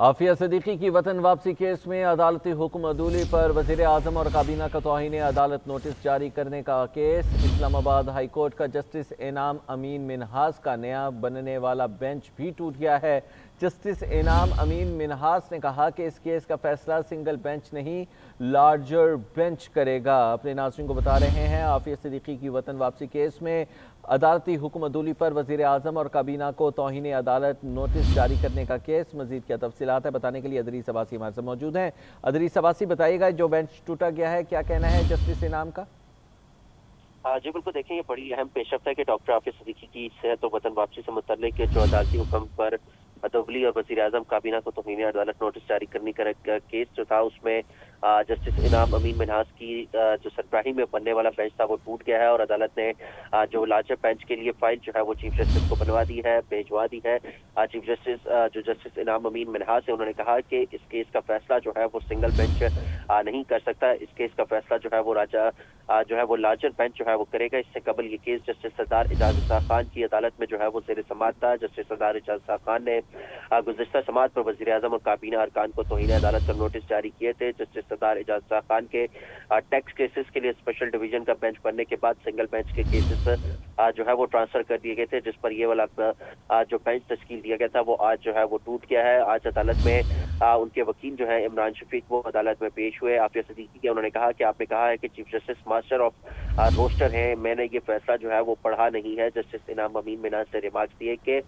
आफिया सिद्दीकी की वतन वापसी केस में अदालती हुक्म अदूली पर वजीर आजम और काबीना का तौहीन अदालत नोटिस जारी करने का केस। इस्लामाबाद हाई कोर्ट का जस्टिस इनाम अमीन मिन्हास का नया बनने वाला बेंच भी टूट गया है। जस्टिस इनाम अमीन मिन्हास ने कहा कि इस केस का फैसला सिंगल बेंच नहीं लार्जर बेंच करेगा। अपने नाज़रीन को बता रहे हैं, आफिया सिद्दीकी की वतन वापसी केस में अदालती हुक्म अदूली पर वजीर आजम और काबीना को तौहीन अदालत नोटिस जारी करने का केस। मजीद क्या तफसीलात है बताने के लिए अदरीस अब्बासी हमारे साथ मौजूद हैं। अदरीस अब्बासी, बताइएगा जो बेंच टूटा गया है क्या कहना है जस्टिस इनाम का? जी बिल्कुल, देखिए ये बड़ी अहम पेशरफ्त है कि डॉक्टर आफिया सिद्दीकी की सेहत और वतन वापसी से मुतल्लिक जो अदालती हुक्म पर अदली और वज़ीर आज़म काबीना को तौहीन अदालत नोटिस जारी करने का केस जो था उसमें जस्टिस इनाम अमीन मिन्हास की जो सरबराही में बनने वाला बेंच था वो टूट गया है और अदालत ने जो लार्जर बेंच के लिए फाइल जो है वो चीफ जस्टिस को बनवा दी है, भिजवा दी है। चीफ जस्टिस जो जस्टिस इनाम अमीन मिन्हास है उन्होंने कहा कि इस केस का फैसला जो है वो सिंगल बेंच नहीं कर सकता। इस केस का फैसला जो है वो जो है वो लार्जर बेंच जो है वो करेगा। इससे कबल ये केस जस्टिस सरदार एजाज रज़ा खान की अदालत में जो है वो ज़ेर समाअत था। जस्टिस सरदार एजाज रज़ा खान ने गुज़िश्ता समाअत पर वज़ीर आज़म और काबीना अरकान को तौहीन अदालत का नोटिस जारी किए थे। जस्टिस सरदार एजाज रज़ा खान के टैक्स केसेस के लिए स्पेशल डिवीजन का बेंच बनने के बाद सिंगल बेंच के केसेस जो है वो ट्रांसफर कर दिए गए थे, जिस पर ये वाला जो बेंच तश्कील दिया गया था वो आज जो है वो टूट गया है। आज अदालत में उनके वकील जो है इमरान शफीक वो अदालत में पेश हुए। आफिया सिद्दीकी के उन्होंने कहा कि आपने कहा है कि chief justice master of roster है, मैंने ये फैसला जो है वो पढ़ा नहीं है। जस्टिस इनाम अमीन मिन्हास ने रिमार्क्स दिए कि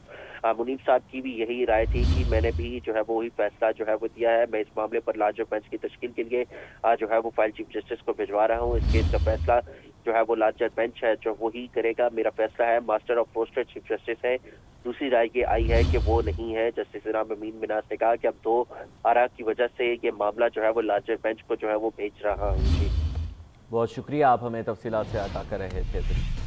मुनीब साहब की भी यही राय थी कि मैंने भी जो है वो ही फैसला जो है वो दिया है। मैं इस मामले पर लार्जर बेंच की तश्कील के लिए जो है वो फाइल चीफ जस्टिस को भिजवा रहा हूँ। इस केस का फैसला जो है वो लार्जर बेंच है जो वो ही करेगा। मेरा फैसला है, master of roster chief justice है। दूसरी राय ये आई है कि वो नहीं है। जस्टिस इनाम अमीन मिन्हास ने कहा कि अब दो आरा की वजह से ये मामला जो है वो लार्जर बेंच को जो है वो भेज रहा हूँ। जी बहुत शुक्रिया, आप हमें तफसीलात से आगाह कर रहे थे।